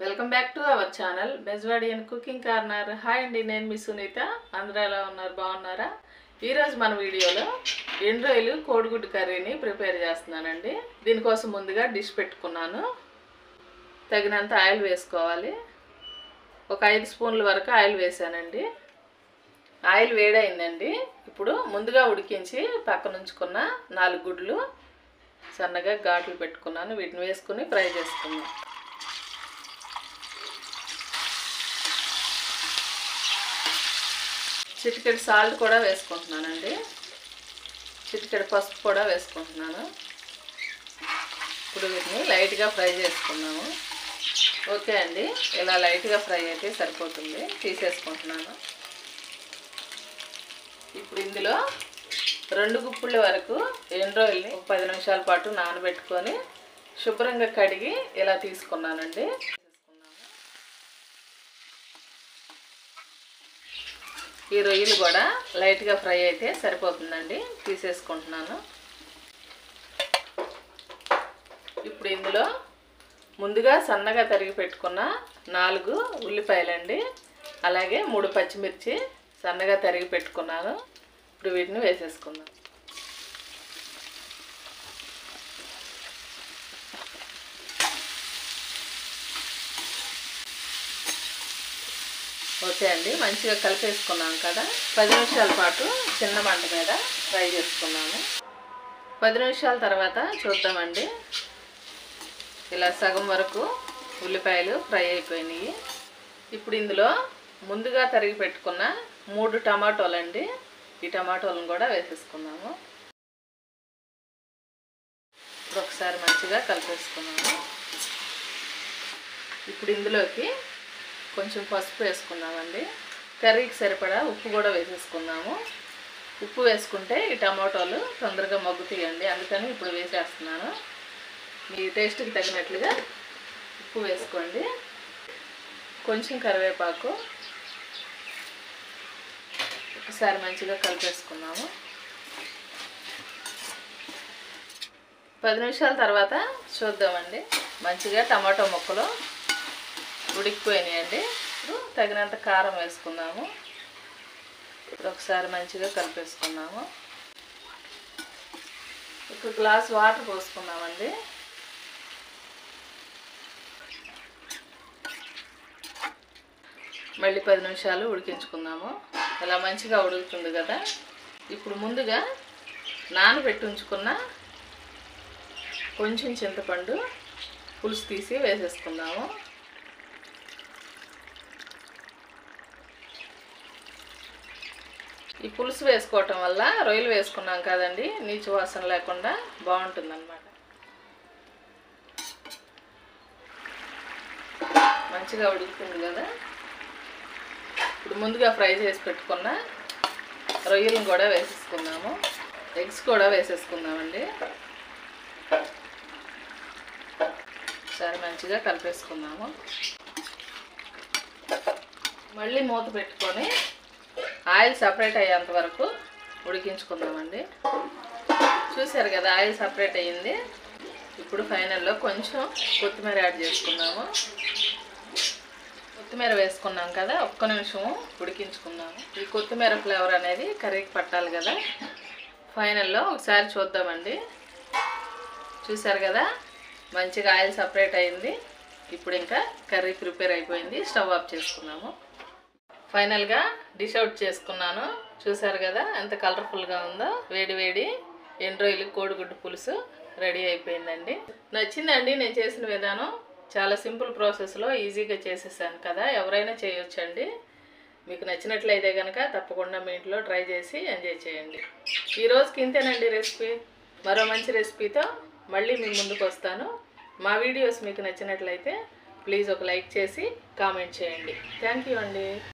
Welcome back to our channel Bezwadian cooking corner. Hi అండి, నేను మీ సునీత. అందరూ ఎలా ఉన్నారు? బాగున్నారా? ఈరోజు మన వీడియోలో ఎండ్రాయిలు కోడిగుడ్డు కర్రీని ప్రిపేర్ చేస్తున్నానండి. దీనికోసం ముందుగా డిష్ పెట్టుకున్నాను. తగినంత ఆయిల్ వేసుకోవాలి. ఒక 5 స్పూన్ల వరకు ఆయిల్ వేసానండి. ఆయిల్ వేడైందండి. ఇప్పుడు ముందుగా ఉడికించి పక్కన ఉంచుకున్న 4 గుడ్లు సన్నగా ఘాట్లు పెట్టుకున్నాను. వీటిని వేసుకుని ఫ్రై చేసుకున్నాను. చిటికెడు సాల్ట్ కూడా వేసుకుంటున్నానండి. చిటికెడు పసుపు కూడా వేసుకుంటున్నాను. ఇప్పుడు వీటిని లైట్గా ఫ్రై చేసుకున్నాము. ఓకే అండి, ఇలా లైట్గా ఫ్రై అయితే సరిపోతుంది. తీసేసుకుంటున్నాను. ఇప్పుడు ఇందులో 2 గుప్పుల వరకు ఎండ్రాయిల్ని 10 నిమిషాల పాటు నానబెట్టుకొని శుభ్రంగా కడిగి ఇలా తీసుకున్నానండి. ఈ రొయ్యలు కూడా లైట్గా ఫ్రై అయితే సరిపోతుందండి. తీసేసుకుంటున్నాను. ఇప్పుడు ఇందులో ముందుగా సన్నగా తరిగి పెట్టుకున్న 4 ఉల్లిపాయలండి, అలాగే 3 పచ్చిమిర్చి సన్నగా తరిగి పెట్టుకున్నాను. ఇప్పుడు వీటిని వేసేసుకుందాం. ఓకే అండి, మంచిగా కలిపేసుకున్నాం కదా. 10 నిమిషాల పాటు చిన్న మంట మీద ఫ్రై చేసుకున్నాము. 10 నిమిషాల తర్వాత చూద్దామండి. ఇలా సగం వరకు ఉల్లిపాయలు ఫ్రై అయిపోయినాయి. ఇప్పుడు ఇందులో ముందుగా తరిగి పెట్టుకున్న 3 టమాటోలు అండి. ఈ టమాటోలను కూడా వేసేసుకున్నాము. ఒకసారి మంచిగా కలిపేసుకున్నాము. ఇప్పుడు ఇందులోకి కొంచెం పసుపు వేసుకున్నామండి. కర్రీకి సరిపడా ఉప్పు కూడా వేసేసుకున్నాము. ఉప్పు వేసుకుంటే ఈ టమాటోలు తొందరగా మగ్గుతాయండి, అందుకని ఇప్పుడు వేసేస్తున్నాను. మీ టేస్ట్కి తగినట్లుగా ఉప్పు వేసుకోండి. కొంచెం కరివేపాకు, ఒకసారి మంచిగా కలిపేసుకున్నాము. 10 నిమిషాల తర్వాత చూద్దామండి. మంచిగా టమాటో ముక్కలు ఉడికిపోయినాయండి. ఇప్పుడు తగినంత కారం వేసుకుందాము. ఇప్పుడు ఒకసారి మంచిగా కలిపేసుకున్నాము. 1 గ్లాస్ వాటర్ పోసుకున్నామండి. మళ్ళీ 10 నిమిషాలు ఉడికించుకుందాము. ఇలా మంచిగా ఉడుకుతుంది కదా. ఇప్పుడు ముందుగా నానబెట్టి ఉంచుకున్న కొంచెం చింతపండు పులుసు తీసి వేసేసుకుందాము. ఈ పులుసు వేసుకోవటం వల్ల రొయ్యలు వేసుకున్నాం కదండి, నీచు వాసన లేకుండా బాగుంటుందన్నమాట. మంచిగా ఉడుకుతుంది కదా. ఇప్పుడు ముందుగా ఫ్రై చేసి పెట్టుకున్న రొయ్యలను కూడా వేసేసుకున్నాము. ఎగ్స్ కూడా వేసేసుకుందామండి. ఒకసారి మంచిగా కలిపేసుకున్నాము. మళ్ళీ మూత పెట్టుకొని ఆయిల్ సపరేట్ అయ్యేంత వరకు ఉడికించుకుందామండి. చూసారు కదా, ఆయిల్ సపరేట్ అయ్యింది. ఇప్పుడు ఫైనల్లో కొంచెం కొత్తిమీర యాడ్ చేసుకున్నాము. కొత్తిమీర వేసుకున్నాం కదా, 1 నిమిషం ఉడికించుకున్నాము. ఈ కొత్తిమీర ఫ్లేవర్ అనేది కర్రీకి పట్టాలి కదా. ఫైనల్లో ఒకసారి చూద్దామండి. చూసారు కదా, మంచిగా ఆయిల్ సపరేట్ అయింది. ఇప్పుడు ఇంకా కర్రీ ప్రిపేర్ అయిపోయింది. స్టవ్ ఆఫ్ చేసుకున్నాము. ఫైనల్గా డిష్ అవుట్ చేసుకున్నాను. చూసారు కదా ఎంత కలర్ఫుల్గా ఉందో. వేడి వేడి ఎండ్రాయిలు కోడిగుడ్డు పులుసు రెడీ అయిపోయిందండి. నచ్చిందండి నేను చేసిన విధానం. చాలా సింపుల్ ప్రాసెస్లో ఈజీగా చేసేసాను కదా, ఎవరైనా చేయొచ్చండి. మీకు నచ్చినట్లయితే కనుక తప్పకుండా మీ ఇంట్లో ట్రై చేసి ఎంజాయ్ చేయండి. ఈరోజుకి ఇంతేనండి రెసిపీ. మరో మంచి రెసిపీతో మళ్ళీ మీ ముందుకు వస్తాను. మా వీడియోస్ మీకు నచ్చినట్లయితే ప్లీజ్ ఒక లైక్ చేసి కామెంట్ చేయండి. థ్యాంక్ యూ అండి.